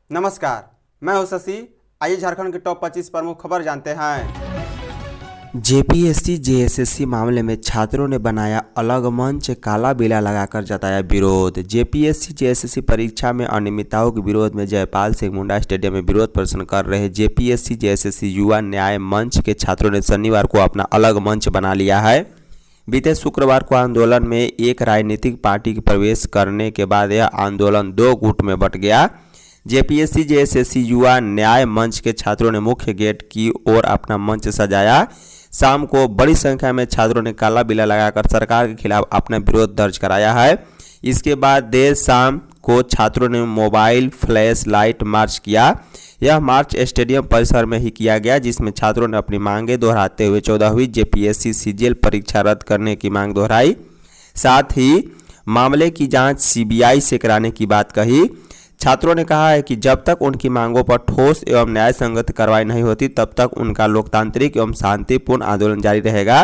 नमस्कार, मैं हूं शशि। आइए झारखंड के टॉप 25 प्रमुख खबर जानते हैं। जेपीएससी जेएसएससी मामले में छात्रों ने बनाया अलग मंच, काला बिला लगाकर जताया विरोध। जेपीएससी जेएसएससी परीक्षा में अनियमितताओं के विरोध में जयपाल सिंह मुंडा स्टेडियम में विरोध प्रदर्शन कर रहे जेपीएससी जेएसएससी युवा न्याय मंच के छात्रों ने शनिवार को अपना अलग मंच बना लिया है। बीते शुक्रवार को आंदोलन में एक राजनीतिक पार्टी के प्रवेश करने के बाद यह आंदोलन दो गुट में बंट गया। जेपीएससी जेएसएससी युवा न्याय मंच के छात्रों ने मुख्य गेट की ओर अपना मंच सजाया। शाम को बड़ी संख्या में छात्रों ने काला बिला लगाकर सरकार के खिलाफ अपना विरोध दर्ज कराया है। इसके बाद देर शाम को छात्रों ने मोबाइल फ्लैश लाइट मार्च किया। यह मार्च स्टेडियम परिसर में ही किया गया, जिसमें छात्रों ने अपनी मांगे दोहराते हुए 14वीं जेपीएससी सीजीएल परीक्षा रद्द करने की मांग दोहराई। साथ ही मामले की जांच सीबीआई से कराने की बात कही। छात्रों ने कहा है कि जब तक उनकी मांगों पर ठोस एवं न्याय संगत कार्रवाई नहीं होती तब तक उनका लोकतांत्रिक एवं शांतिपूर्ण आंदोलन जारी रहेगा।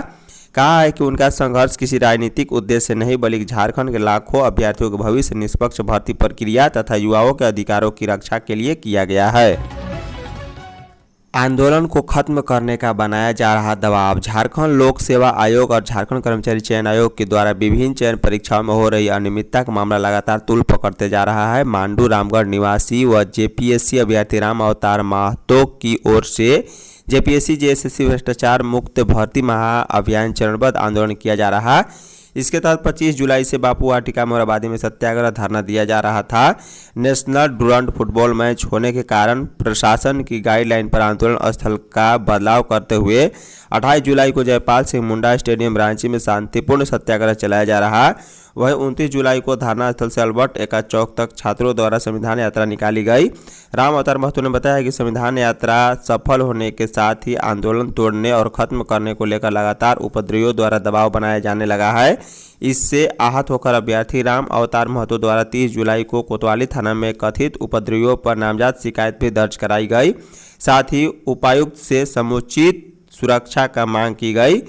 कहा है कि उनका संघर्ष किसी राजनीतिक उद्देश्य से नहीं बल्कि झारखंड के लाखों अभ्यर्थियों के भविष्य, निष्पक्ष भर्ती प्रक्रिया तथा युवाओं के अधिकारों की रक्षा के लिए किया गया है। आंदोलन को खत्म करने का बनाया जा रहा दबाव। झारखंड लोक सेवा आयोग और झारखंड कर्मचारी चयन आयोग के द्वारा विभिन्न चयन परीक्षाओं में हो रही अनियमितता का मामला लगातार तूल पकड़ते जा रहा है। मांडू रामगढ़ निवासी व जेपीएससी अभ्यर्थी राम अवतार महतो की ओर से जेपीएससी जेएसएससी भ्रष्टाचार मुक्त भर्ती महाअभियान चरणबद्ध आंदोलन किया जा रहा है। इसके तहत 25 जुलाई से बापू वाटिका मोराबादी में सत्याग्रह धरना दिया जा रहा था। नेशनल डूरंड फुटबॉल मैच होने के कारण प्रशासन की गाइडलाइन पर आंदोलन स्थल का बदलाव करते हुए 28 जुलाई को जयपाल सिंह मुंडा स्टेडियम रांची में शांतिपूर्ण सत्याग्रह चलाया जा रहा है। वहीं 29 जुलाई को धरना स्थल से अल्बर्ट एक्का चौक तक छात्रों द्वारा संविधान यात्रा निकाली गई। राम अवतार महतो ने बताया कि संविधान यात्रा सफल होने के साथ ही आंदोलन तोड़ने और खत्म करने को लेकर लगातार उपद्रवियों द्वारा दबाव बनाया जाने लगा है। इससे आहत होकर अभ्यर्थी राम अवतार महतो द्वारा 30 जुलाई को कोतवाली थाना में कथित उपद्रवियों पर नामजद शिकायत भी दर्ज कराई गई। साथ ही उपायुक्त से समुचित सुरक्षा का मांग की गई।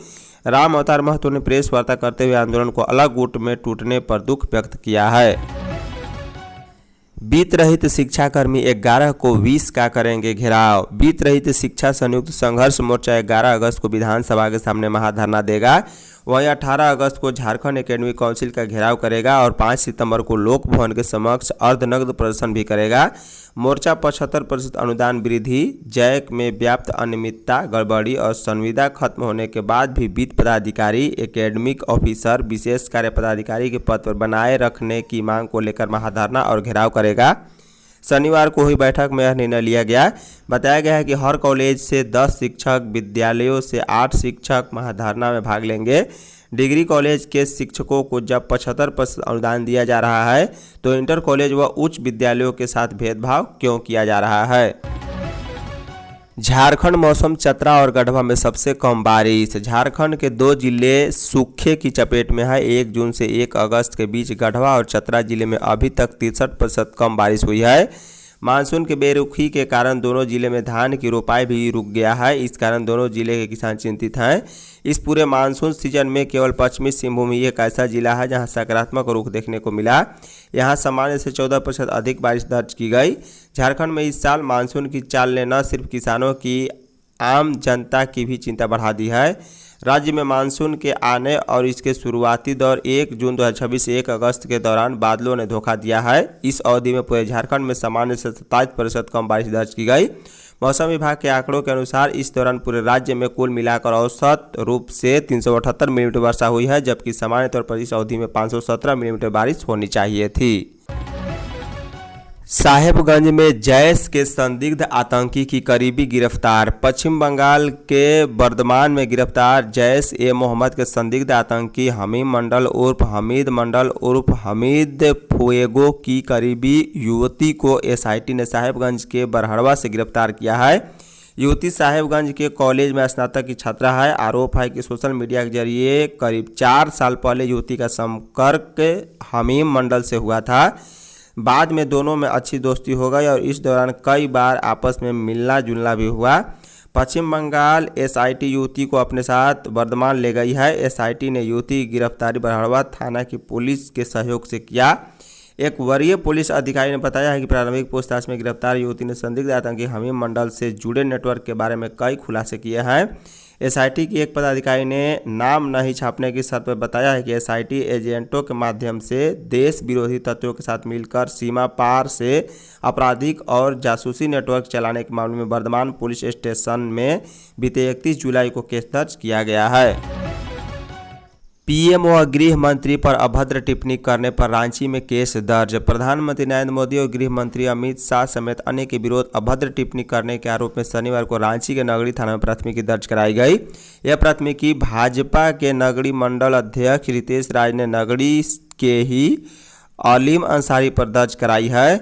राम अवतार महतो ने प्रेस वार्ता करते हुए आंदोलन को अलग गुट में टूटने पर दुख व्यक्त किया है। बीत रहित शिक्षाकर्मी 11 को 20 का करेंगे घेराव। बीत रहित शिक्षा संयुक्त संघर्ष मोर्चा 11 अगस्त को विधानसभा के सामने महाधरना देगा। वहीं 18 अगस्त को झारखंड एकेडमिक काउंसिल का घेराव करेगा और 5 सितंबर को लोक भवन के समक्ष अर्धनग्न प्रदर्शन भी करेगा। मोर्चा 75% अनुदान वृद्धि, जैक में व्याप्त अनियमितता, गड़बड़ी और संविदा खत्म होने के बाद भी वित्त पदाधिकारी, एकेडमिक ऑफिसर, विशेष कार्य पदाधिकारी के पद पर बनाए रखने की मांग को लेकर महाधरना और घेराव करेगा। शनिवार को हुई बैठक में यह निर्णय लिया गया। बताया गया है कि हर कॉलेज से 10 शिक्षक, विद्यालयों से 8 शिक्षक महाधरना में भाग लेंगे। डिग्री कॉलेज के शिक्षकों को जब 75% अनुदान दिया जा रहा है तो इंटर कॉलेज व उच्च विद्यालयों के साथ भेदभाव क्यों किया जा रहा है। झारखंड मौसम, चतरा और गढ़वा में सबसे कम बारिश। झारखंड के 2 जिले सूखे की चपेट में है। 1 जून से 1 अगस्त के बीच गढ़वा और चतरा जिले में अभी तक 63% कम बारिश हुई है। मानसून के बेरुखी के कारण दोनों जिले में धान की रोपाई भी रुक गया है। इस कारण दोनों जिले के किसान चिंतित हैं। इस पूरे मानसून सीजन में केवल पश्चिमी सिंहभूम ही एक ऐसा जिला है जहां सकारात्मक रुख देखने को मिला। यहां सामान्य से 14% अधिक बारिश दर्ज की गई। झारखंड में इस साल मानसून की चाल ने न सिर्फ किसानों की, आम जनता की भी चिंता बढ़ा दी है। राज्य में मानसून के आने और इसके शुरुआती दौर 1 जून 2026 से 1 अगस्त के दौरान बादलों ने धोखा दिया है। इस अवधि में पूरे झारखंड में सामान्य से 27% कम बारिश दर्ज की गई। मौसम विभाग के आंकड़ों के अनुसार इस दौरान पूरे राज्य में कुल मिलाकर औसत रूप से 378 मिलीमीटर वर्षा हुई है, जबकि सामान्य तौर पर इस अवधि में 517 मिलीमीटर बारिश होनी चाहिए थी। साहेबगंज में जैश के संदिग्ध आतंकी की करीबी गिरफ्तार। पश्चिम बंगाल के बर्धमान में गिरफ्तार जैश ए मोहम्मद के संदिग्ध आतंकी हमीम मंडल उर्फ हमीद मंडल उर्फ हमीद फुएगो की करीबी युवती को एसआईटी ने साहेबगंज के बरहड़वा से गिरफ्तार किया है। युवती साहेबगंज के कॉलेज में स्नातक की छात्रा है। आरोप है कि सोशल मीडिया के जरिए करीब 4 साल पहले युवती का संपर्क हमीम मंडल से हुआ था। बाद में दोनों में अच्छी दोस्ती हो गई और इस दौरान कई बार आपस में मिलना जुलना भी हुआ। पश्चिम बंगाल एसआईटी युवती को अपने साथ वर्धमान ले गई है। एसआईटी ने युवती की गिरफ्तारी बरहड़वा थाना की पुलिस के सहयोग से किया। एक वरीय पुलिस अधिकारी ने बताया है कि प्रारंभिक पूछताछ में गिरफ्तार युवती ने संदिग्ध आतंकी हमीम मंडल से जुड़े नेटवर्क के बारे में कई खुलासे किए हैं। एसआईटी की एक पदाधिकारी ने नाम नहीं छापने की शर्त पर बताया है कि एसआईटी एजेंटों के माध्यम से देश विरोधी तत्वों के साथ मिलकर सीमा पार से आपराधिक और जासूसी नेटवर्क चलाने के मामले में वर्धमान पुलिस स्टेशन में बीते 31 जुलाई को केस दर्ज किया गया है। पीएम व गृह मंत्री पर अभद्र टिप्पणी करने पर रांची में केस दर्ज। प्रधानमंत्री नरेंद्र मोदी और गृह मंत्री अमित शाह समेत अन्य के विरुद्ध अभद्र टिप्पणी करने के आरोप में शनिवार को रांची के नगरी थाना में प्राथमिकी दर्ज कराई गई। यह प्राथमिकी भाजपा के नगरी मंडल अध्यक्ष रितेश राज ने नगरी के ही अलीम अंसारी पर दर्ज कराई है।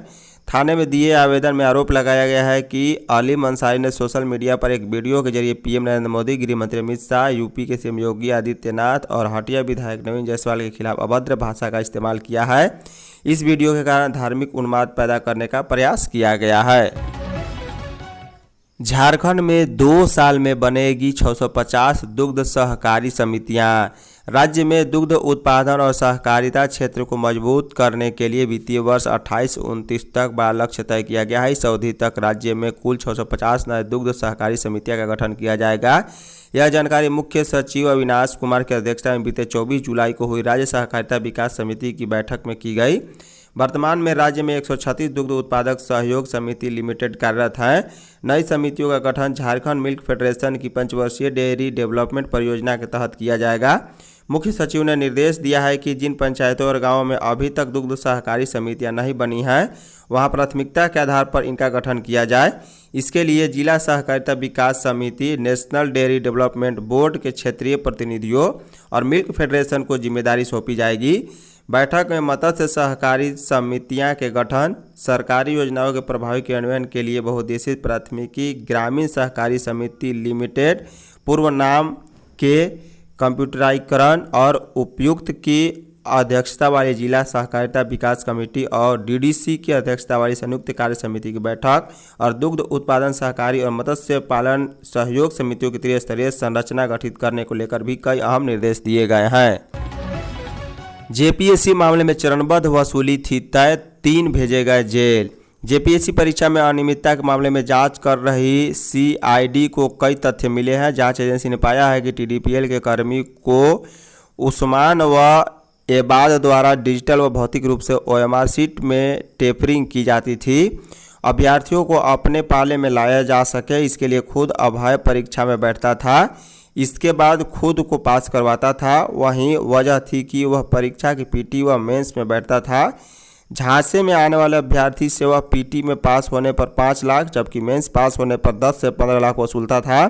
थाने में दिए आवेदन में आरोप लगाया गया है कि अलीम अंसारी ने सोशल मीडिया पर एक वीडियो के जरिए पीएम नरेंद्र मोदी, गृह मंत्री अमित शाह, यूपी के सीएम योगी आदित्यनाथ और हटिया विधायक नवीन जायसवाल के खिलाफ अभद्र भाषा का इस्तेमाल किया है। इस वीडियो के कारण धार्मिक उन्माद पैदा करने का प्रयास किया गया है। झारखंड में 2 साल में बनेगी 650 दुग्ध सहकारी समितियां। राज्य में दुग्ध उत्पादन और सहकारिता क्षेत्र को मजबूत करने के लिए वित्तीय वर्ष 28-29 तक बड़ा लक्ष्य तय किया गया है। इस अवधि तक राज्य में कुल 650 नए दुग्ध सहकारी समितियों का गठन किया जाएगा। यह जानकारी मुख्य सचिव अविनाश कुमार की अध्यक्षता में बीते 24 जुलाई को हुई राज्य सहकारिता विकास समिति की बैठक में की गई। वर्तमान में राज्य में 136 दुग्ध उत्पादक सहयोग समिति लिमिटेड कार्यरत है। नई समितियों का गठन झारखंड मिल्क फेडरेशन की पंचवर्षीय डेयरी डेवलपमेंट परियोजना के तहत किया जाएगा। मुख्य सचिव ने निर्देश दिया है कि जिन पंचायतों और गांवों में अभी तक दुग्ध सहकारी समितियां नहीं बनी हैं, वहां प्राथमिकता के आधार पर इनका गठन किया जाए। इसके लिए जिला सहकारिता विकास समिति, नेशनल डेयरी डेवलपमेंट बोर्ड के क्षेत्रीय प्रतिनिधियों और मिल्क फेडरेशन को जिम्मेदारी सौंपी जाएगी। बैठक में मत्स्य सहकारी समितियां के गठन, सरकारी योजनाओं के प्रभावी क्रियान्वयन के लिए बहुउद्देशीय प्राथमिकी ग्रामीण सहकारी समिति लिमिटेड पूर्व नाम के कंप्यूटरीकरण और उपयुक्त की अध्यक्षता वाली जिला सहकारिता विकास कमेटी और डीडीसी की अध्यक्षता वाली संयुक्त कार्य समिति की बैठक और दुग्ध उत्पादन सहकारी और मत्स्य पालन सहयोग समितियों की त्रिस्तरीय संरचना गठित करने को लेकर भी कई अहम निर्देश दिए गए हैं। जेपीएससी मामले में चरणबद्ध वसूली थी तय, 3 भेजे गए जेल। जेपीएससी परीक्षा में अनियमितता के मामले में जांच कर रही सीआईडी को कई तथ्य मिले हैं। जांच एजेंसी ने पाया है कि टीडीपीएल के कर्मी को उस्मान व एबाद द्वारा डिजिटल व भौतिक रूप से ओएमआर सीट में टेपरिंग की जाती थी। अभ्यर्थियों को अपने पाले में लाया जा सके, इसके लिए खुद अभय परीक्षा में बैठता था, इसके बाद खुद को पास करवाता था। वहीं वजह थी कि वह परीक्षा की पीटी व मेंस में बैठता था। झांसे में आने वाले अभ्यर्थी से वह पीटी में पास होने पर 5 लाख जबकि मेंस पास होने पर 10 से 15 लाख वसूलता था।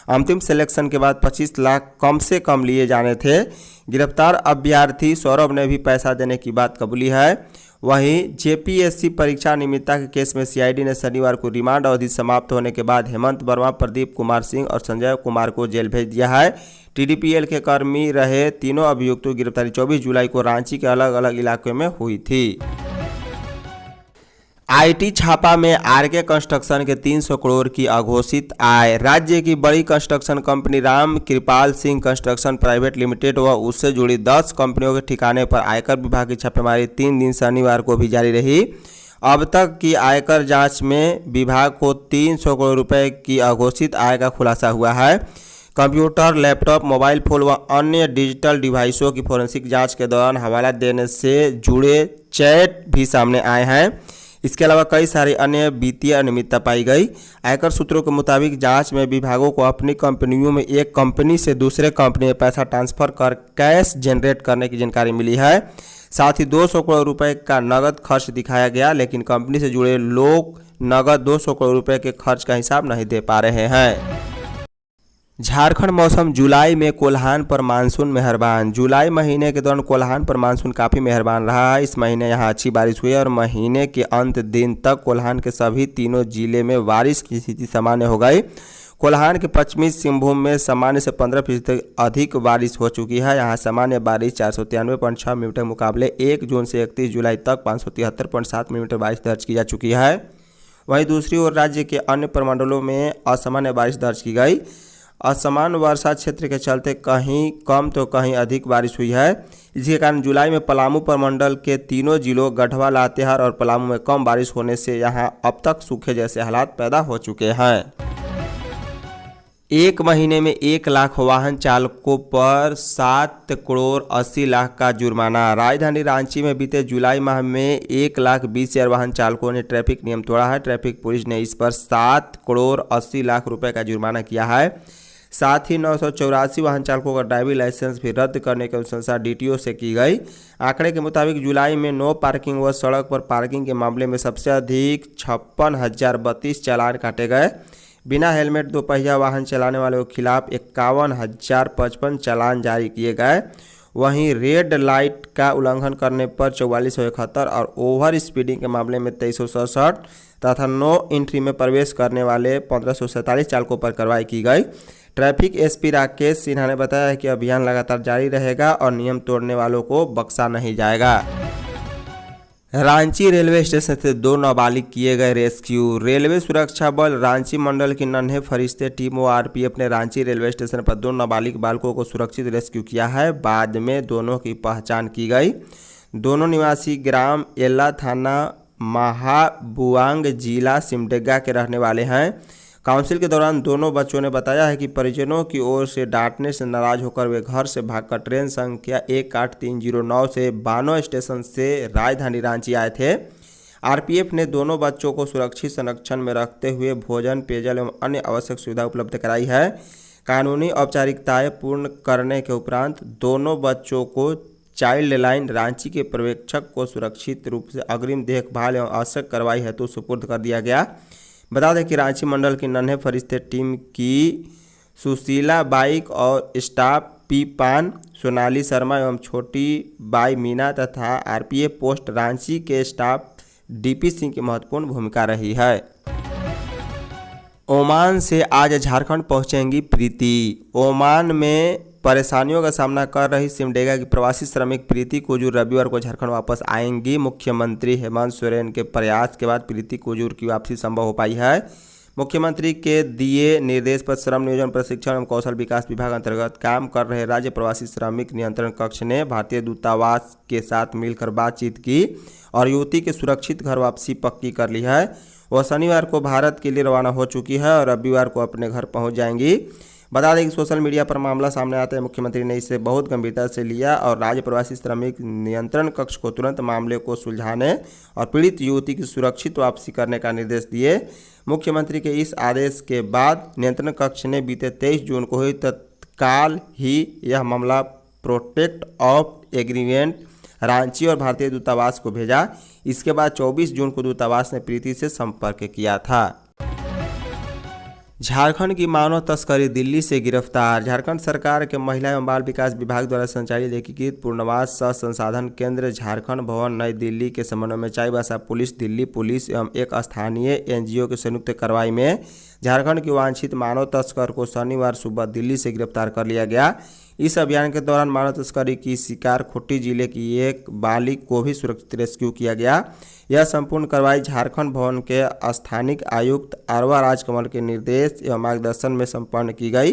अंतिम सिलेक्शन के बाद 25 लाख कम से कम लिए जाने थे। गिरफ्तार अभ्यर्थी सौरभ ने भी पैसा देने की बात कबूली है। वहीं जेपीएससी परीक्षा अनियमितता के केस में सीआईडी ने शनिवार को रिमांड अवधि समाप्त होने के बाद हेमंत वर्मा, प्रदीप कुमार सिंह और संजय कुमार को जेल भेज दिया है। टीडीपीएल के कर्मी रहे तीनों अभियुक्तों की गिरफ्तारी 24 जुलाई को रांची के अलग अलग इलाकों में हुई थी। आईटी छापा में आरके कंस्ट्रक्शन के 300 करोड़ की अघोषित आय। राज्य की बड़ी construction company Ram Kripal Singh construction private limited व उससे जुड़ी 10 कंपनियों के ठिकाने पर आयकर विभाग की छापेमारी 3 दिन शनिवार को भी जारी रही। अब तक की आयकर जांच में विभाग को 300 करोड़ रुपए की अघोषित आय का खुलासा हुआ है। कंप्यूटर, लैपटॉप, मोबाइल फोन व अन्य डिजिटल डिवाइसों की फोरेंसिक जांच के दौरान हवाला देने से जुड़े चैट भी सामने आए हैं। इसके अलावा कई सारी अन्य वित्तीय अनियमितता पाई गई। आयकर सूत्रों के मुताबिक जांच में विभागों को अपनी कंपनियों में एक कंपनी से दूसरे कंपनी में पैसा ट्रांसफर कर कैश जनरेट करने की जानकारी मिली है। साथ ही 200 करोड़ रुपए का नगद खर्च दिखाया गया, लेकिन कंपनी से जुड़े लोग नगद 200 करोड़ रुपए के खर्च का हिसाब नहीं दे पा रहे हैं। झारखंड मौसम। जुलाई में कोल्हान पर मानसून मेहरबान। जुलाई महीने के दौरान कोल्हान पर मानसून काफ़ी मेहरबान रहा है। इस महीने यहां अच्छी बारिश हुई और महीने के अंत दिन तक कोल्हान के सभी तीनों जिले में बारिश की स्थिति सामान्य हो गई। कोल्हान के पश्चिमी सिंहभूम में सामान्य से 15% अधिक बारिश हो चुकी है। यहाँ सामान्य बारिश 493.6 मिलीमीटर के मुकाबले 1 जून से 31 जुलाई तक 573.7 मिलीमीटर बारिश दर्ज की जा चुकी है। वहीं दूसरी ओर राज्य के अन्य प्रमंडलों में असामान्य बारिश दर्ज की गई। असमान वर्षा क्षेत्र के चलते कहीं कम तो कहीं अधिक बारिश हुई है। इसके कारण जुलाई में पलामू प्रमंडल के तीनों जिलों गढ़वा, लातेहार और पलामू में कम बारिश होने से यहां अब तक सूखे जैसे हालात पैदा हो चुके हैं। एक महीने में 1 लाख वाहन चालकों पर 7 करोड़ 80 लाख का जुर्माना। राजधानी रांची में बीते जुलाई माह में 1,20,000 वाहन चालकों ने ट्रैफिक नियम तोड़ा है। ट्रैफिक पुलिस ने इस पर 7 करोड़ 80 लाख रुपए का जुर्माना किया है। साथ ही 984 वाहन चालकों का ड्राइविंग लाइसेंस भी रद्द करने की अनुशंसा डीटीओ से की गई। आंकड़े के मुताबिक जुलाई में नो पार्किंग व सड़क पर पार्किंग के मामले में सबसे अधिक 56,032 चालान काटे गए। बिना हेलमेट दोपहिया वाहन चलाने वालों के खिलाफ 51,055 चालान जारी किए गए। वहीं रेड लाइट का उल्लंघन करने पर 4471 और ओवर स्पीडिंग के मामले में 2367 तथा नो एंट्री में प्रवेश करने वाले 1547 चालकों पर कार्रवाई की गई। ट्रैफिक एसपी राकेश सिन्हा ने बताया है कि अभियान लगातार जारी रहेगा और नियम तोड़ने वालों को बख्शा नहीं जाएगा। रांची रेलवे स्टेशन से 2 नाबालिग किए गए रेस्क्यू। रेलवे सुरक्षा बल रांची मंडल की नन्हे फरिश्ते टीम व आरपीएफ ने रांची रेलवे स्टेशन पर 2 नाबालिग बालकों को सुरक्षित रेस्क्यू किया है। बाद में दोनों की पहचान की गई। दोनों निवासी ग्राम एला, थाना महाबुआंग, जिला सिमडेगा के रहने वाले हैं। काउंसिल के दौरान दोनों बच्चों ने बताया है कि परिजनों की ओर से डांटने से नाराज होकर वे घर से भागकर ट्रेन संख्या 18309 से बानो स्टेशन से राजधानी रांची आए थे। आरपीएफ ने दोनों बच्चों को सुरक्षित संरक्षण में रखते हुए भोजन, पेयजल एवं अन्य आवश्यक सुविधा उपलब्ध कराई है। कानूनी औपचारिकताएं पूर्ण करने के उपरांत दोनों बच्चों को चाइल्ड लाइन रांची के पर्यवेक्षक को सुरक्षित रूप से अग्रिम देखभाल एवं आवश्यक कार्रवाई हेतु सुपुर्द कर दिया गया। बता दें कि रांची मंडल की नन्हे फरिश्ते टीम की सुशीला बाइक और स्टाफ पी पान, सोनाली शर्मा एवं छोटी बाई मीना तथा आरपीएफ पोस्ट रांची के स्टाफ डीपी सिंह की महत्वपूर्ण भूमिका रही है। ओमान से आज झारखंड पहुंचेंगी प्रीति। ओमान में परेशानियों का सामना कर रही सिमडेगा की प्रवासी श्रमिक प्रीति कुजूर रविवार को झारखंड वापस आएंगी। मुख्यमंत्री हेमंत सोरेन के प्रयास के बाद प्रीति कुजूर की वापसी संभव हो पाई है। मुख्यमंत्री के दिए निर्देश पर श्रम नियोजन, प्रशिक्षण एवं कौशल विकास विभाग अंतर्गत काम कर रहे राज्य प्रवासी श्रमिक नियंत्रण कक्ष ने भारतीय दूतावास के साथ मिलकर बातचीत की और युवती की सुरक्षित घर वापसी पक्की कर ली है। वह शनिवार को भारत के लिए रवाना हो चुकी है और रविवार को अपने घर पहुंच जाएंगी। बता दें कि सोशल मीडिया पर मामला सामने आते ही मुख्यमंत्री ने इसे बहुत गंभीरता से लिया और राज्य प्रवासी श्रमिक नियंत्रण कक्ष को तुरंत मामले को सुलझाने और पीड़ित युवती की सुरक्षित वापसी करने का निर्देश दिए। मुख्यमंत्री के इस आदेश के बाद नियंत्रण कक्ष ने बीते 23 जून को ही तत्काल ही यह मामला प्रोटेक्ट ऑफ एग्रीमेंट रांची और भारतीय दूतावास को भेजा। इसके बाद 24 जून को दूतावास ने प्रीति से संपर्क किया था। झारखंड की मानव तस्करी दिल्ली से गिरफ्तार। झारखंड सरकार के महिला एवं बाल विकास विभाग द्वारा संचालित एकीकृत पुनर्वास सह संसाधन केंद्र झारखंड भवन नई दिल्ली के समन्वय में चाईबासा पुलिस, दिल्ली पुलिस एवं एक स्थानीय एनजीओ की संयुक्त कार्रवाई में झारखंड की वांछित मानव तस्कर को शनिवार सुबह दिल्ली से गिरफ्तार कर लिया गया। इस अभियान के दौरान मानव तस्करी की शिकार खुट्टी जिले की एक बालिग को भी सुरक्षित रेस्क्यू किया गया। यह संपूर्ण कार्रवाई झारखंड भवन के स्थानिक आयुक्त अरवा राजकमल के निर्देश एवं मार्गदर्शन में संपन्न की गई।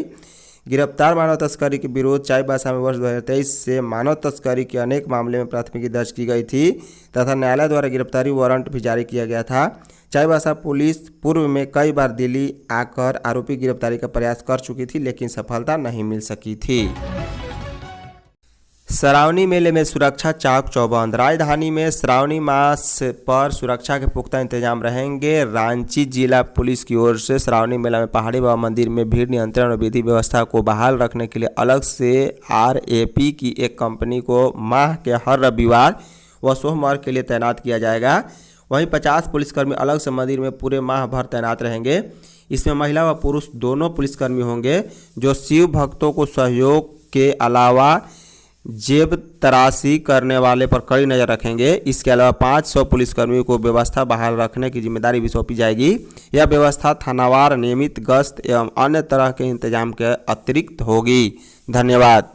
गिरफ्तार मानव तस्करी के विरोध चाईबासा में वर्ष 2023 से मानव तस्करी के अनेक मामले में प्राथमिकी दर्ज की गई थी तथा न्यायालय द्वारा गिरफ्तारी वारंट भी जारी किया गया था। चाईबासा पुलिस पूर्व में कई बार दिल्ली आकर आरोपी गिरफ्तारी का प्रयास कर चुकी थी लेकिन सफलता नहीं मिल सकी थी। श्रावणी मेले में सुरक्षा चाक चौबंद। राजधानी में श्रावणी मास पर सुरक्षा के पुख्ता इंतजाम रहेंगे। रांची जिला पुलिस की ओर से श्रावणी मेला में पहाड़ी बाबा मंदिर में भीड़ नियंत्रण और विधि व्यवस्था को बहाल रखने के लिए अलग से आरएपी की एक कंपनी को माह के हर रविवार व सोमवार के लिए तैनात किया जाएगा। वहीं 50 पुलिसकर्मी अलग से मंदिर में पूरे माह भर तैनात रहेंगे। इसमें महिला व पुरुष दोनों पुलिसकर्मी होंगे जो शिव भक्तों को सहयोग के अलावा जेब तराशी करने वाले पर कड़ी नज़र रखेंगे। इसके अलावा 500 पुलिसकर्मियों को व्यवस्था बहाल रखने की जिम्मेदारी भी सौंपी जाएगी। यह व्यवस्था थानावार नियमित गश्त एवं अन्य तरह के इंतजाम के अतिरिक्त होगी। धन्यवाद।